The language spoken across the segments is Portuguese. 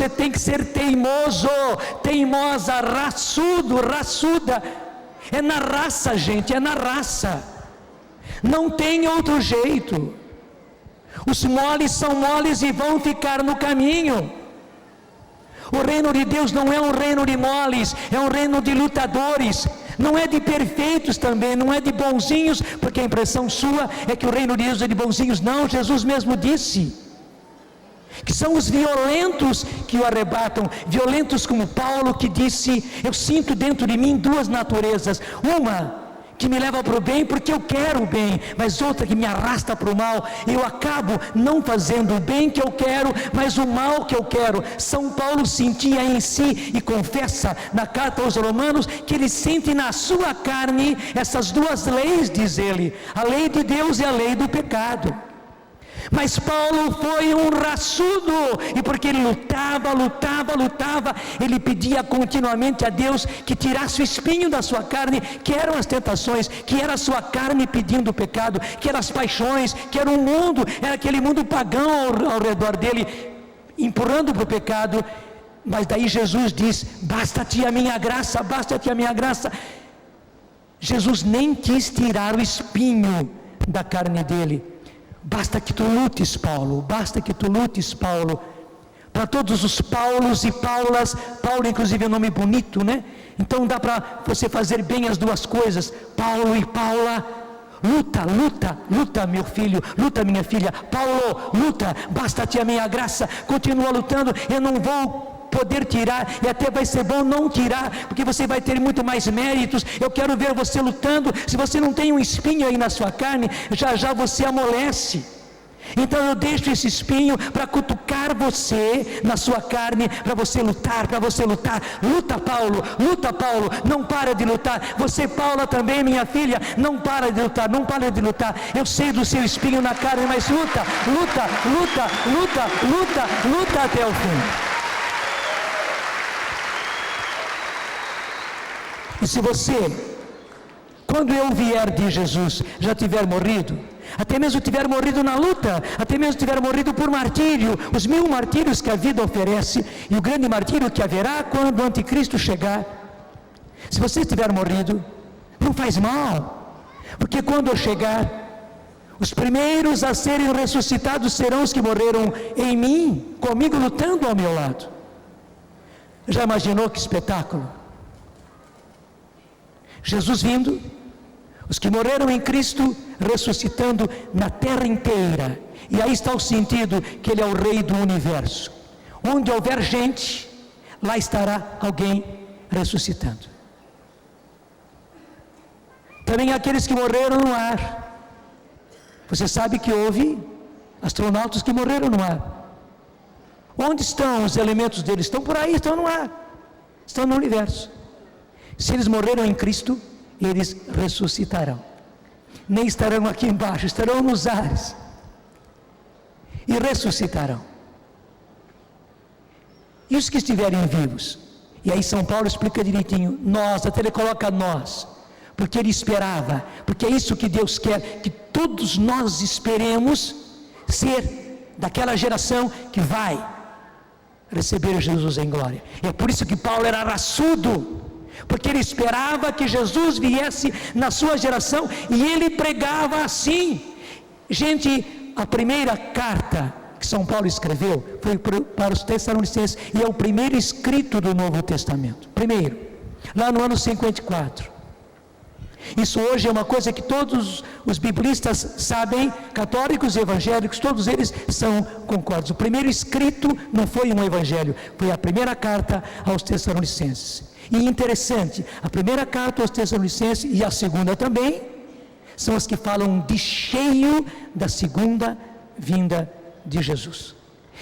você tem que ser teimoso, teimosa, raçudo, raçuda. É na raça, gente, é na raça. Não tem outro jeito. Os moles são moles e vão ficar no caminho. O reino de Deus não é um reino de moles, é um reino de lutadores. Não é de perfeitos também, não é de bonzinhos, porque a impressão sua é que o reino de Deus é de bonzinhos. Não, Jesus mesmo disse que são os violentos que o arrebatam, violentos como Paulo, que disse: eu sinto dentro de mim duas naturezas, uma que me leva para o bem porque eu quero o bem, mas outra que me arrasta para o mal. Eu acabo não fazendo o bem que eu quero, mas o mal que eu quero. São Paulo sentia em si, e confessa na carta aos Romanos, que ele sente na sua carne essas duas leis, diz ele, a lei de Deus e a lei do pecado. Mas Paulo foi um raçudo, e porque ele lutava, ele pedia continuamente a Deus que tirasse o espinho da sua carne, que eram as tentações, que era a sua carne pedindo o pecado, que eram as paixões, que era o mundo, era aquele mundo pagão ao redor dele, empurrando para o pecado. Mas daí Jesus diz: basta-te a minha graça, basta-te a minha graça. Jesus nem quis tirar o espinho da carne dele. Basta que tu lutes, Paulo, basta que tu lutes, Paulo. Para todos os Paulos e Paulas, Paulo inclusive é um nome bonito, né? Então dá para você fazer bem as duas coisas, Paulo e Paula. Luta meu filho, luta minha filha. Paulo, luta, basta-te a minha graça, continua lutando. Eu não vou poder tirar, e até vai ser bom não tirar, porque você vai ter muito mais méritos. Eu quero ver você lutando. Se você não tem um espinho aí na sua carne, já você amolece. Então eu deixo esse espinho para cutucar você na sua carne, para você lutar. Luta Paulo, não para de lutar. Você, Paula, também, minha filha, não para de lutar. Eu sei do seu espinho na carne, mas luta até o fim. E se você, quando eu vier de Jesus, já tiver morrido, até mesmo tiver morrido na luta, até mesmo tiver morrido por martírio, os 1000 martírios que a vida oferece, e o grande martírio que haverá quando o anticristo chegar, se você tiver morrido, não faz mal, porque quando eu chegar, os primeiros a serem ressuscitados serão os que morreram em mim, comigo lutando ao meu lado. Já imaginou que espetáculo? Jesus vindo, os que morreram em Cristo ressuscitando na terra inteira. E aí está o sentido que Ele é o Rei do universo. Onde houver gente, lá estará alguém ressuscitando. Também aqueles que morreram no ar. Você sabe que houve astronautas que morreram no ar. Onde estão os elementos deles? Estão por aí, estão no ar, estão no universo. Se eles morreram em Cristo, eles ressuscitarão. Nem estarão aqui embaixo, estarão nos ares. E ressuscitarão. E os que estiverem vivos? E aí São Paulo explica direitinho. Nós, até ele coloca nós. Porque ele esperava. Porque é isso que Deus quer. Que todos nós esperemos ser daquela geração que vai receber Jesus em glória. É por isso que Paulo era raçudo. Porque ele esperava que Jesus viesse na sua geração, e ele pregava assim. Gente, a primeira carta que São Paulo escreveu foi para os Tessalonicenses, e é o primeiro escrito do Novo Testamento, primeiro, lá no ano 54. Isso hoje é uma coisa que todos os biblistas sabem, católicos e evangélicos, todos eles são concordes. O primeiro escrito não foi um evangelho, foi a primeira carta aos Tessalonicenses. E interessante, a primeira carta aos Tessalonicenses e a segunda também, são as que falam de cheio da segunda vinda de Jesus.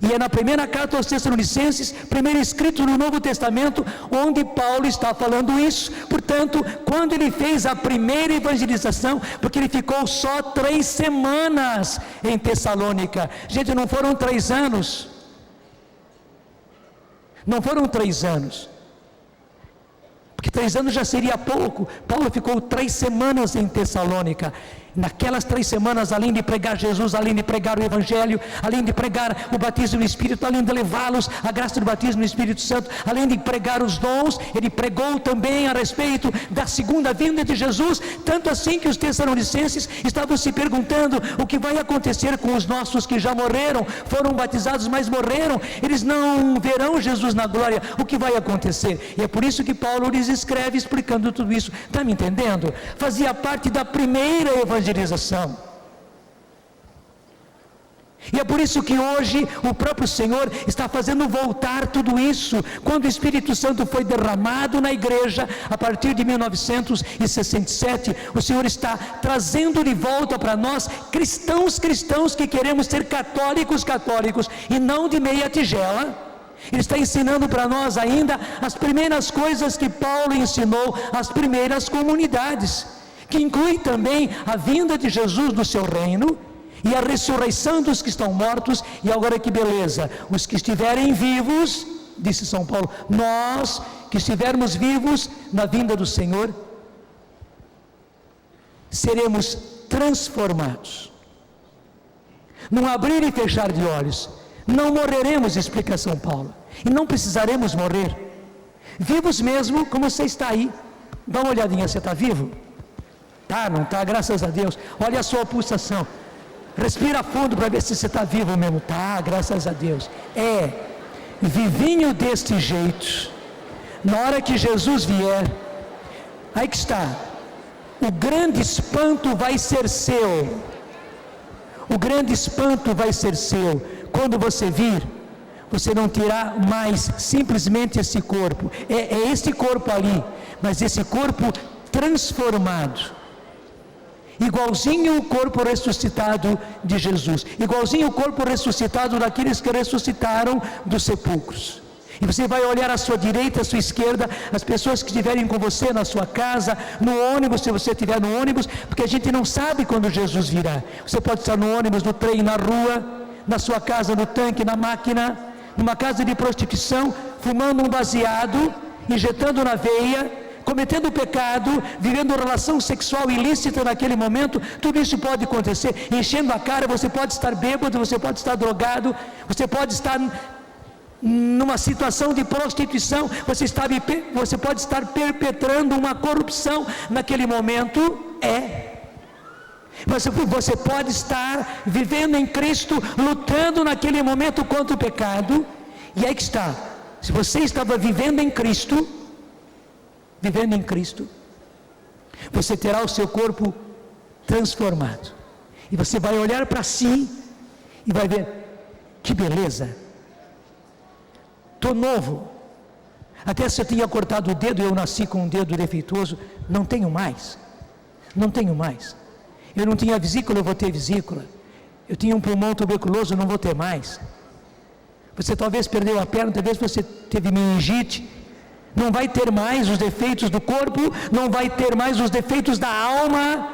E é na primeira carta aos Tessalonicenses, primeiro escrito no Novo Testamento, onde Paulo está falando isso. Portanto, quando ele fez a primeira evangelização, porque ele ficou só 3 semanas em Tessalônica. Gente, não foram 3 anos. Não foram 3 anos. Porque 3 anos já seria pouco. Paulo ficou 3 semanas em Tessalônica. naquelas 3 semanas, além de pregar Jesus, além de pregar o Evangelho, além de pregar o batismo no Espírito, além de levá-los à graça do batismo no Espírito Santo, além de pregar os dons, ele pregou também a respeito da segunda vinda de Jesus, tanto assim que os tessalonicenses estavam se perguntando o que vai acontecer com os nossos que já morreram, foram batizados, mas morreram, eles não verão Jesus na glória, o que vai acontecer? E é por isso que Paulo lhes escreve explicando tudo isso. Está me entendendo? Fazia parte da primeira evangelização. E é por isso que hoje o próprio Senhor está fazendo voltar tudo isso. Quando o Espírito Santo foi derramado na igreja, a partir de 1967, o Senhor está trazendo de volta para nós, cristãos que queremos ser católicos e não de meia tigela. Ele está ensinando para nós ainda as primeiras coisas que Paulo ensinou às primeiras comunidades, que inclui também a vinda de Jesus no seu reino e a ressurreição dos que estão mortos. E agora que beleza, os que estiverem vivos, disse São Paulo, nós que estivermos vivos na vinda do Senhor, seremos transformados, num abrir e fechar de olhos, não morreremos, explica São Paulo, e não precisaremos morrer, vivos mesmo como você está aí. Dá uma olhadinha, você está vivo? Tá, não está? Graças a Deus. Olha a sua pulsação, respira fundo para ver se você está vivo mesmo. Tá, graças a Deus. Vivinho deste jeito, na hora que Jesus vier, aí que está, o grande espanto vai ser seu. O grande espanto vai ser seu. Quando você vir, você não terá mais simplesmente esse corpo, é este corpo ali, mas esse corpo transformado, igualzinho o corpo ressuscitado de Jesus, igualzinho o corpo ressuscitado daqueles que ressuscitaram dos sepulcros. E você vai olhar à sua direita, à sua esquerda, as pessoas que estiverem com você na sua casa, no ônibus, se você estiver no ônibus, porque a gente não sabe quando Jesus virá. Você pode estar no ônibus, no trem, na rua, na sua casa, no tanque, na máquina, numa casa de prostituição, fumando um baseado, injetando na veia, cometendo pecado, vivendo relação sexual ilícita naquele momento. Tudo isso pode acontecer, enchendo a cara. Você pode estar bêbado, você pode estar drogado, você pode estar numa situação de prostituição, você pode estar perpetrando uma corrupção naquele momento, você pode estar vivendo em Cristo, lutando naquele momento contra o pecado. E aí que está, se você estava vivendo em Cristo, você terá o seu corpo transformado, e você vai olhar para si e vai ver, que beleza, estou novo. Até se eu tinha cortado o dedo, eu nasci com um dedo defeituoso, não tenho mais. Eu não tinha vesícula, eu vou ter vesícula. Eu tinha um pulmão tuberculoso, eu não vou ter mais. Você talvez perdeu a perna, talvez você teve meningite, não vai ter mais os defeitos do corpo, não vai ter mais os defeitos da alma.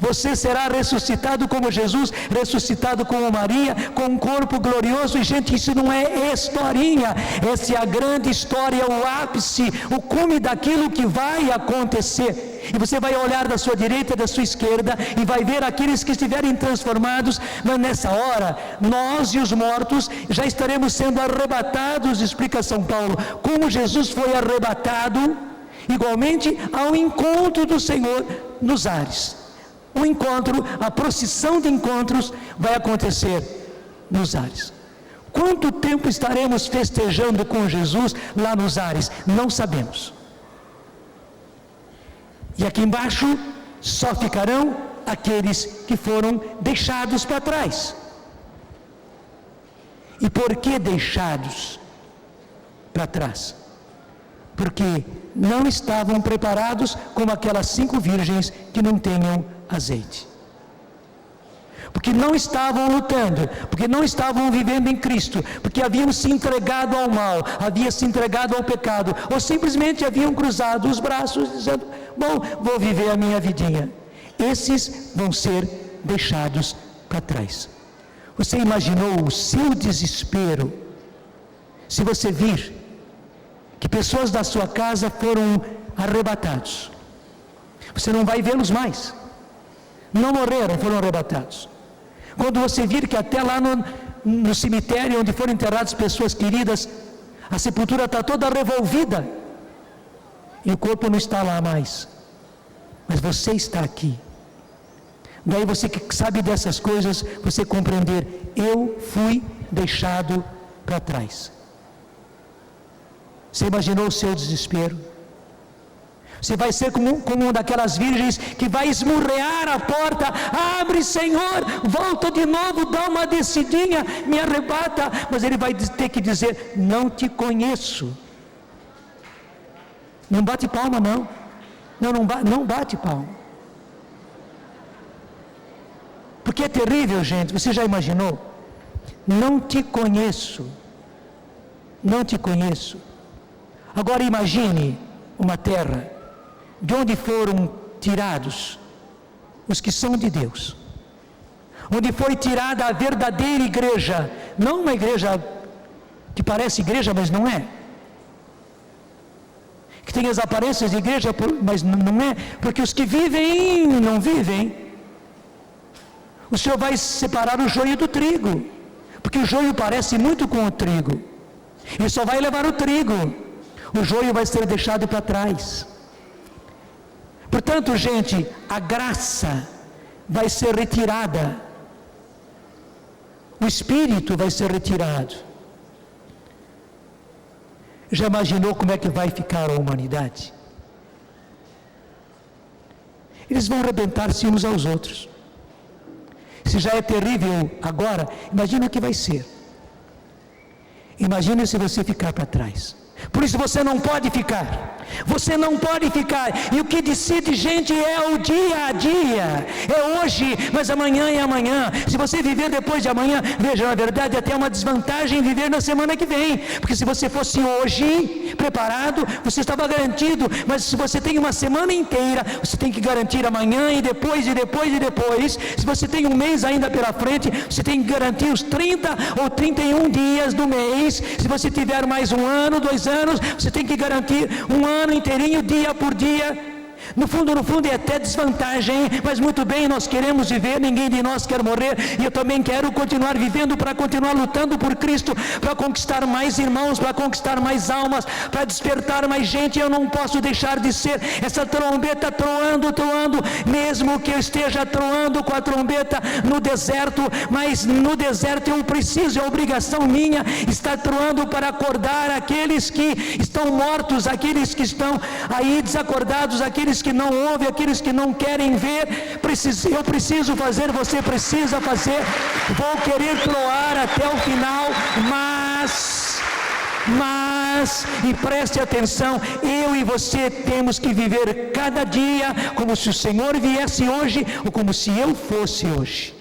Você será ressuscitado como Jesus, ressuscitado como Maria, com um corpo glorioso. E gente, isso não é historinha, essa é a grande história, o ápice, o cume daquilo que vai acontecer. E você vai olhar da sua direita e da sua esquerda e vai ver aqueles que estiverem transformados, mas nessa hora, nós e os mortos já estaremos sendo arrebatados, explica São Paulo, como Jesus foi arrebatado, igualmente ao encontro do Senhor nos ares. O encontro, a procissão de encontros vai acontecer nos ares. Quanto tempo estaremos festejando com Jesus lá nos ares? Não sabemos. E aqui embaixo só ficarão aqueles que foram deixados para trás. E por que deixados para trás? Porque não estavam preparados como aquelas 5 virgens que não tenham azeite, porque não estavam lutando, porque não estavam vivendo em Cristo, porque haviam se entregado ao mal, haviam se entregado ao pecado, ou simplesmente haviam cruzado os braços dizendo, bom, vou viver a minha vidinha. Esses vão ser deixados para trás. Você imaginou o seu desespero se você vir que pessoas da sua casa foram arrebatados? Você não vai vê-los mais. não morreram, foram arrebatados. Quando você vir que até lá no cemitério onde foram enterradas pessoas queridas, a sepultura está toda revolvida e o corpo não está lá mais, mas você está aqui. Daí você que sabe dessas coisas, você compreender: eu fui deixado para trás. Você imaginou o seu desespero? Você vai ser como uma daquelas virgens que vai esmurrear a porta: abre, Senhor, volta de novo, dá uma descidinha, me arrebata. Mas ele vai ter que dizer: não te conheço. Não bate palma, não. Não bate palma. Porque é terrível, gente. Você já imaginou? Não te conheço. Não te conheço. Agora imagine uma terra de onde foram tirados os que são de Deus, onde foi tirada a verdadeira igreja, não uma igreja que parece igreja, mas não é, que tem as aparências de igreja, mas não é, porque os que vivem, não vivem. O Senhor vai separar o joio do trigo, porque o joio parece muito com o trigo, e só vai levar o trigo, o joio vai ser deixado para trás. Portanto, gente, a graça vai ser retirada, o Espírito vai ser retirado. Já imaginou como é que vai ficar a humanidade? Eles vão arrebentar-se uns aos outros. Se já é terrível agora, imagina o que vai ser. Imagina se você ficar para trás. Por isso você não pode ficar. Você não pode ficar. E o que decide, gente, é o dia a dia. É hoje, mas amanhã é amanhã. Se você viver depois de amanhã, veja, na verdade, até uma desvantagem viver na semana que vem. Porque se você fosse hoje preparado, você estava garantido. Mas se você tem uma semana inteira, você tem que garantir amanhã e depois e depois e depois. Se você tem um mês ainda pela frente, você tem que garantir os 30 ou 31 dias do mês. Se você tiver mais um ano, 2 anos, você tem que garantir um ano inteirinho, dia por dia. No fundo é até desvantagem, mas muito bem, nós queremos viver, ninguém de nós quer morrer, e eu também quero continuar vivendo para continuar lutando por Cristo, para conquistar mais irmãos, para conquistar mais almas, para despertar mais gente. Eu não posso deixar de ser essa trombeta troando, mesmo que eu esteja troando com a trombeta no deserto, mas no deserto eu preciso, é obrigação minha estar troando para acordar aqueles que estão mortos, aqueles que estão aí desacordados, aqueles que não ouvem, aqueles que não querem ver. Eu preciso fazer, você precisa fazer. Vou querer troar até o final, mas, e preste atenção, eu e você temos que viver cada dia como se o Senhor viesse hoje, ou como se eu fosse hoje.